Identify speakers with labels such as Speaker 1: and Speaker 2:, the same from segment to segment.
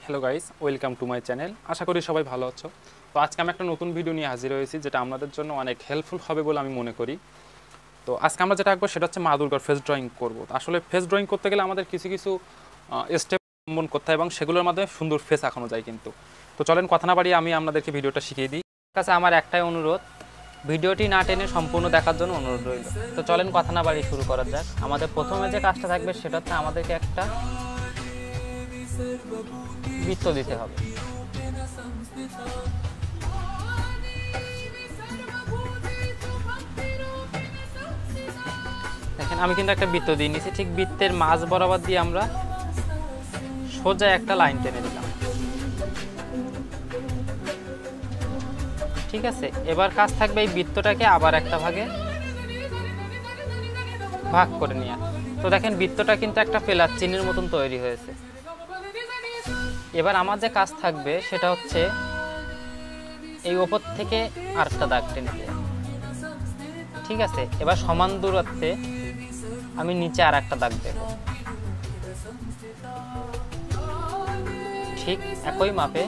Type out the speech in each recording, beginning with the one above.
Speaker 1: Hello guys, welcome to my channel. আশা করি সবাই ভালো আছো। তো আজকে আমি একটা নতুন ভিডিও নিয়ে হাজির হয়েছি, যেটা আমাদের জন্য অনেক হেল্পফুল হবে বলে আমি মনে করি। তো আজকে আমরা যেটা আঁকবো সেটা হচ্ছে মা দুর্গার ফেস ড্রয়িং করব। আসলে ফেস ড্রয়িং করতে গেলে আমাদের কিছু কিছু স্টেপ অবলম্বন করতে হয় এবং সেগুলোর মাধ্যমে সুন্দর ফেস আঁকানো যায় কিন্তু। তো চলেন কথা না বাড়িয়ে আমি আপনাদেরকে ভিডিওটা শিখিয়ে দিই।
Speaker 2: কাছে আমার একটাই অনুরোধ, ভিডিওটি না টেনে সম্পূর্ণ দেখার জন্য অনুরোধ রইল। তো চলেন কথা না বাড়িয়ে শুরু করা যাক। আমাদের প্রথমে যে কাজটা থাকবে সেটা হচ্ছে আমাদেরকে একটা বৃত্ত দিতে হবে। দেখেন আমি কিন্তু একটা বৃত্ত দিয়ে নিয়েছি, ঠিক বৃত্তের মাঝ বরাবর দিয়ে আমরা সোজা একটা লাইন টেনে দিলাম। ঠিক আছে, এবার কাজ থাকবে এই বৃত্তটাকে আবার একটা ভাগ করে নেওয়া। তো দেখেন বৃত্তটা কিন্তু একটা ফেলার চিহ্নের মতন তৈরি হয়েছে। এবার আমার যে কাজ থাকবে সেটা হচ্ছে এই ওপর থেকে আরেকটা দাগ টেনে দেওয়া। ঠিক আছে, এবার সমান দূরত্বে আমি নিচে আর একটা দাগ দেব, ঠিক একই মাপে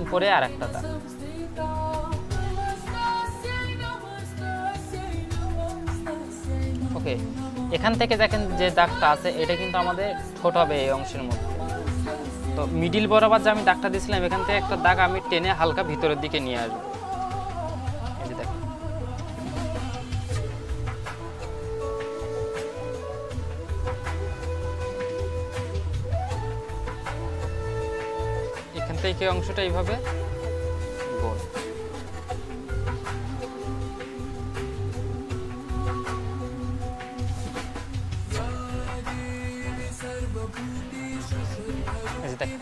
Speaker 2: উপরে আর একটা দাগ। ওকে, এখান থেকে দেখেন যে দাগটা আছে এটা কিন্তু আমাদের ঠোঁট হবে এই অংশের মধ্যে। তো মিডিল বরাবর যে আমি দাগটা দিয়েছিলাম এখান থেকে একটা দাগ আমি টেনে হালকা ভিতরের দিকে নিয়ে আসবো। এই যে দেখেন, এখান থেকে অংশটা এইভাবে গোল।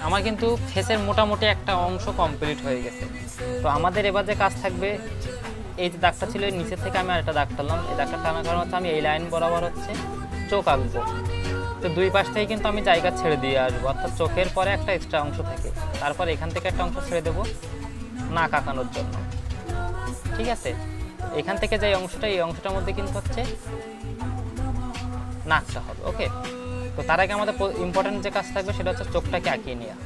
Speaker 2: আমার কিন্তু ফেসের মোটামুটি একটা অংশ কমপ্লিট হয়ে গেছে। তো আমাদের এবার যে কাজ থাকবে, এই যে দাগটা ছিল নিচের থেকে আমি আরেকটা দাগ টানলাম। এই দাগটা টানার কারণ হচ্ছে আমি এই লাইন বরাবর হচ্ছে চোখ আঁকবো। তো দুই পাশ থেকে কিন্তু আমি জায়গা ছেড়ে দিয়ে আসবো, অর্থাৎ চোখের পরে একটা এক্সট্রা অংশ থাকে, তারপর এখান থেকে একটা অংশ ছেড়ে দেবো নাক আঁকানোর জন্য। ঠিক আছে, এখান থেকে যে অংশটা, এই অংশটার মধ্যে কিন্তু হচ্ছে নাকটা হবে। ওকে, তো তার আগে আমাদের ইম্পর্টেন্ট যে কাজ থাকবে সেটা হচ্ছে চোখটাকে আঁকিয়ে নেওয়া।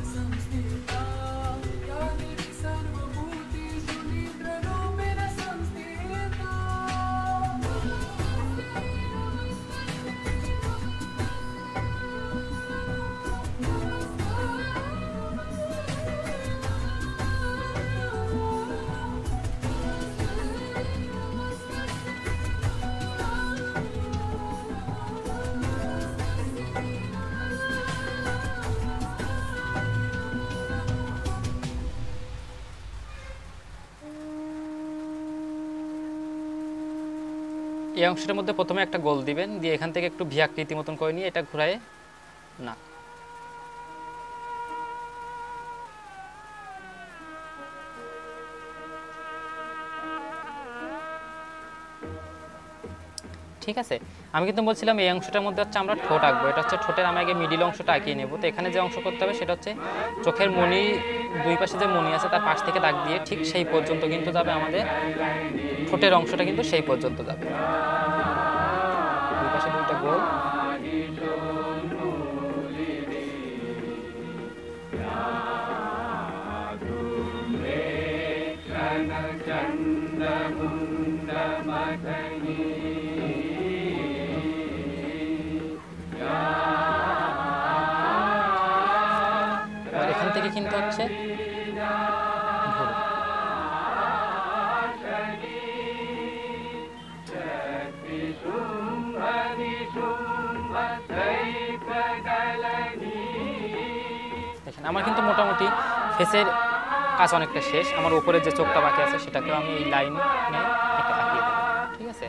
Speaker 2: এই অংশটার মধ্যে প্রথমে একটা গোল দিবেন, দিয়ে এখান থেকে একটু ভি আকৃতি মতন করে নিয়ে এটা ঘুরায় না। ঠিক আছে, আমি কিন্তু বলছিলাম এই অংশটার মধ্যে হচ্ছে আমরা ঠোঁট আঁকবো। এটা হচ্ছে ঠোঁটের, আমি আগে মিডিল অংশটা আঁকিয়ে নেব। তো এখানে যে অংশ করতে হবে সেটা হচ্ছে চোখের মণি, দুই পাশে যে মণি আছে তার পাশ থেকে দাগ দিয়ে ঠিক সেই পর্যন্ত কিন্তু যাবে আমাদের ঠোঁটের অংশটা, কিন্তু সেই পর্যন্ত যাবে। দুই পাশে দুইটা গোল। এখান থেকে কিন্তু হচ্ছে দেখেন আমার কিন্তু মোটামুটি ফেসের কাজ অনেকটা শেষ। আমার উপরে যে চোখটা বাকি আছে সেটাকেও আমি এই লাইনে আঁকিয়ে দেবো। ঠিক আছে,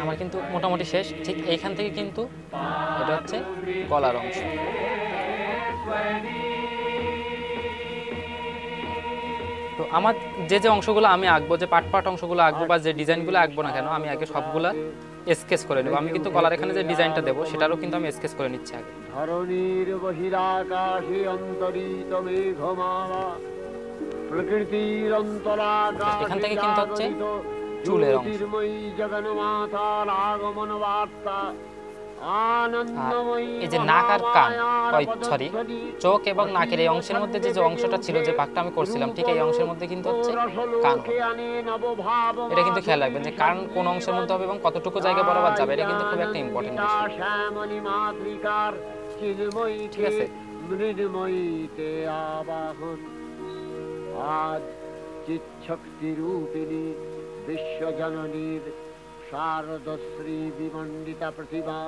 Speaker 2: আমার কিন্তু মোটামুটি শেষ। ঠিক এইখান থেকে কিন্তু এটা হচ্ছে গলার অংশ। তো আমার যে অংশগুলো আমি আঁকবো, যে পার্ট অংশগুলো আঁকবো বা যে ডিজাইনগুলো আঁকবো না কেন, আমি আগে সবগুলা
Speaker 1: স্কেচ করে নেব। আমি কিন্তু গলার এখানে যে ডিজাইনটা দেবো সেটারও কিন্তু আমি স্কেচ করে নিচ্ছি আগে।
Speaker 3: ধরণীর বহিরাকাশে অন্তরিত মেঘমালা প্রকৃতির অন্তরাকাশে
Speaker 2: এখান থেকে কিন্তু হচ্ছে চুলের অংশ।
Speaker 3: জ্যোতির্ময়ী জগন্মাতার আগমন বার্তা আনন্দময়ী
Speaker 2: এই যে নাক আর কান, সরি চোখ এবং নাকের এই অংশের মধ্যে যে অংশটা ছিল, যে ভাগটা আমি করছিলাম, ঠিক এই অংশের মধ্যে কিন্তু হচ্ছে কান হবে। এটা কিন্তু খেয়াল রাখবেন যে কান কোন অংশের মধ্যে হবে এবং কতটুকু জায়গা বরাবর যাবে, এটা কিন্তু খুব একটা ইম্পর্টেন্ট বিষয়। ঠিক আছে।
Speaker 3: মৃন্ময়ীতে আবাহন আজ চিৎশক্তি রূপিণী বিশ্বজননীর শারদশ্রী বিমণ্ডিতা প্রতিভা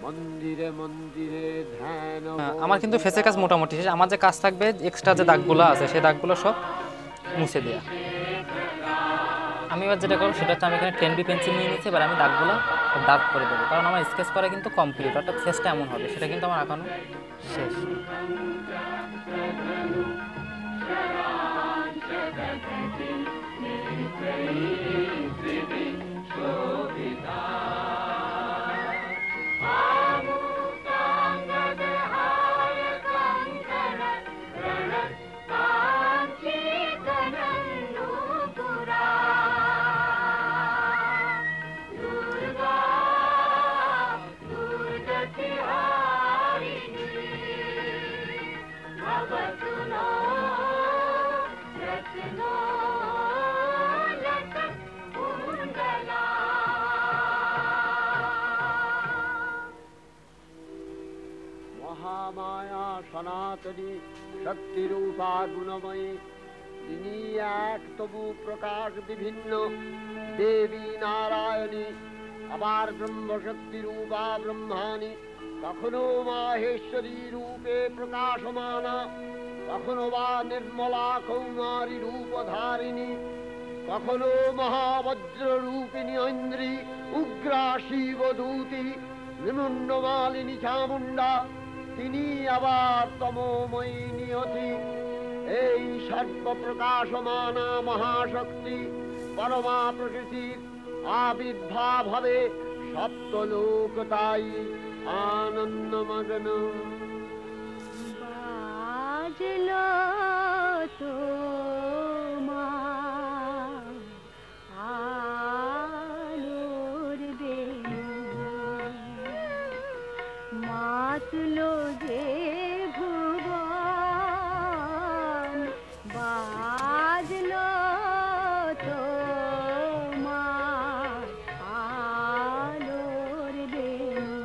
Speaker 3: মন্দিরে মন্দিরে ধ্যান।
Speaker 2: আমার কিন্তু ফেসের কাজ মোটামুটি শেষ। আমার যে কাজ থাকবে এক্সট্রা যে দাগগুলো আছে সেই দাগগুলো সব মুছে দেওয়া। আমি এবার যেটা করবো সেটা হচ্ছে আমি এখানে 10B পেন্সিল নিয়ে নিচ্ছি। এবার আমি দাগগুলো ডার্ক করে দেবো, কারণ আমার স্কেচ করা কিন্তু কমপ্লিট, অর্থাৎ ফেসটা এমন হবে সেটা কিন্তু আমার আঁকানো শেষ।
Speaker 3: মহামায়া সনাতনী শক্তিরূপা গুণময়ী তিনি এক, তবু প্রকাশ বিভিন্ন দেবী নারায়ণী। আবার ব্রহ্মশক্তি রূপা ব্রহ্মাণী, কখনো মাহেশ্বরী রূপে প্রকাশমানা, কখনো বা নির্মলা কৌমারী রূপধারিণী, কখনো মহাবজ্র রূপিণী ঐন্দ্রী, উগ্রা শিবদূতি, নিমুন্ডমালিনী চামুণ্ডা, তিনি আবার তমোময়ী নিয়তি। এই সর্বপ্রকাশমানা মহাশক্তি পরমা প্রকৃতির আবির্ভাব হবে সপ্তলোক, তাই আনন্দমগ্ন।
Speaker 4: বাজলো তোমার আলোর বেণী, মাতলো যে ভুবন, বাজলো তোমার আলোর বেণী।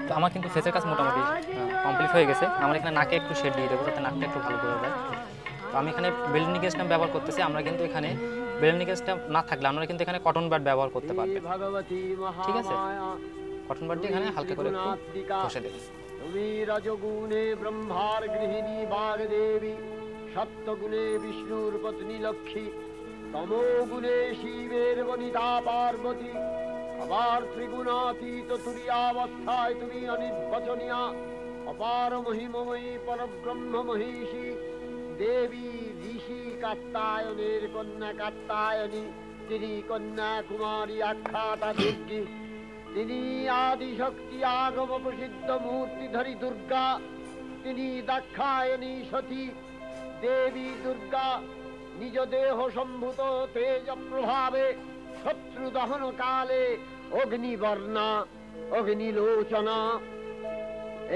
Speaker 2: তো আমার কিন্তু ফেসের কাজ মোটামুটি কমপ্লিট হয়ে গেছে। আমার এখানে নাকে একটু শেড দিয়ে দেবো যাতে নাকটা একটু ভালো করে যায়। তো আমি এখানে বেলনিকেসটা ব্যবহার করতেছি। আমরা কিন্তু এখানে বেলনিকেসটা না থাকলে আমরা কিন্তু এখানে কটন বাড ব্যবহার করতে পারবেন। ঠিক আছে, কটন বাডটি এখানে হালকা করে একটু ঘষে দেবেন।
Speaker 3: তুমি রজগুণে ব্রহ্মার গৃহিণী বাগদেবী, সত্যগুণে বিষ্ণুর পত্নী লক্ষ্মী, তমোগুণে শিবের বনিতা পার্বতী, আবার ত্রিগুণাতীত তুরীয়াবস্থায় তুমি অনির্বচনীয়া, অপার মহিমময়ী পরব্রহ্ম মহিষী দেবী ঋষি কাত্তায়নের কন্যা কাত্তায়নী, তিনি কন্যা কুমারী আখ্যাতা দুর্গী, তিনি আদিশক্তি আগম প্রসিদ্ধ মূর্তিধরী দুর্গা, তিনি দাক্ষায়ণী সতী দেবী দুর্গা, নিজ দেহ সম্ভূত তেজ প্রভাবে শত্রু দহন কালে অগ্নিবর্ণা অগ্নিলোচনা।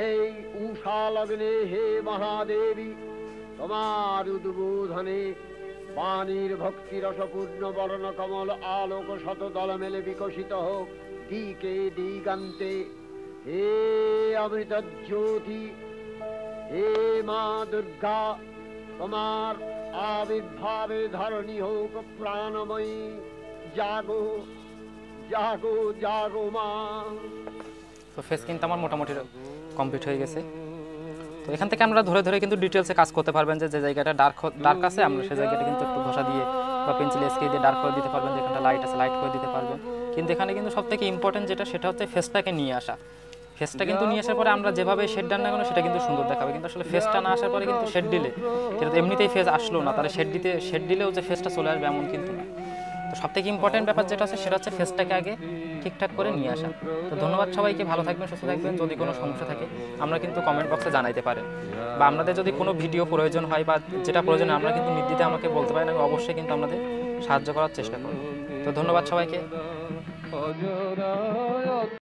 Speaker 3: এই উষা লগ্নে হে মহাদেবী, তোমার উদ্বোধনে বাণীর ভক্তি রসপূর্ণ বর্ণ কমল আলোক শত দল মেলে বিকশিত হোক দিকে দিগান্তে। হে অমৃত জ্যোতি, হে মা দুর্গা, তোমার আবির্ভাবে ধরণী হোক প্রাণময়ী। জাগো জাগো জাগো মা।
Speaker 2: তো ফেস কিন্তু আমার মোটামুটি কমপ্লিট হয়ে গেছে। তো এখান থেকে আমরা ধরে ধরে কিন্তু ডিটেলসে কাজ করতে পারবেন, যে জায়গাটা ডার্ক আছে আমরা সেই জায়গাটা কিন্তু একটু ঘষা দিয়ে বা পেন্সিল স্কেচ দিয়ে ডার্ক করে দিতে পারবেন, যেখানটা লাইট আছে লাইট করে দিতে পারবেন। কিন্তু এখানে কিন্তু সবথেকে ইম্পর্টেন্ট যেটা সেটা হচ্ছে ফেসটাকে নিয়ে আসা। ফেসটা কিন্তু নিয়ে আসার পরে আমরা যেভাবে শেড ডান না কেন সেটা কিন্তু সুন্দর দেখাবে, কিন্তু আসলে ফেসটা না আসার পরে কিন্তু শেড দিলে সেটা তো এমনিতেই ফেস আসলো না, তাহলে শেড দিলেও যে ফেসটা চলে আসবে এমন কিন্তু না। তো সবথেকে ইম্পর্টেন্ট ব্যাপার যেটা আছে সেটা হচ্ছে ফেসটাকে আগে ঠিকঠাক করে নিয়ে আসা। তো ধন্যবাদ সবাইকে, ভালো থাকবেন, সুস্থ থাকবেন। যদি কোনো সমস্যা থাকে আমরা কিন্তু কমেন্ট বক্সে জানাইতে পারেন, বা আপনাদের যদি কোনো ভিডিও প্রয়োজন হয় বা যেটা প্রয়োজন আমরা কিন্তু নির্দ্বিধায় আমাকে বলতে পারেন, আমি অবশ্যই কিন্তু আপনাদের সাহায্য করার চেষ্টা করব। তো ধন্যবাদ সবাইকে।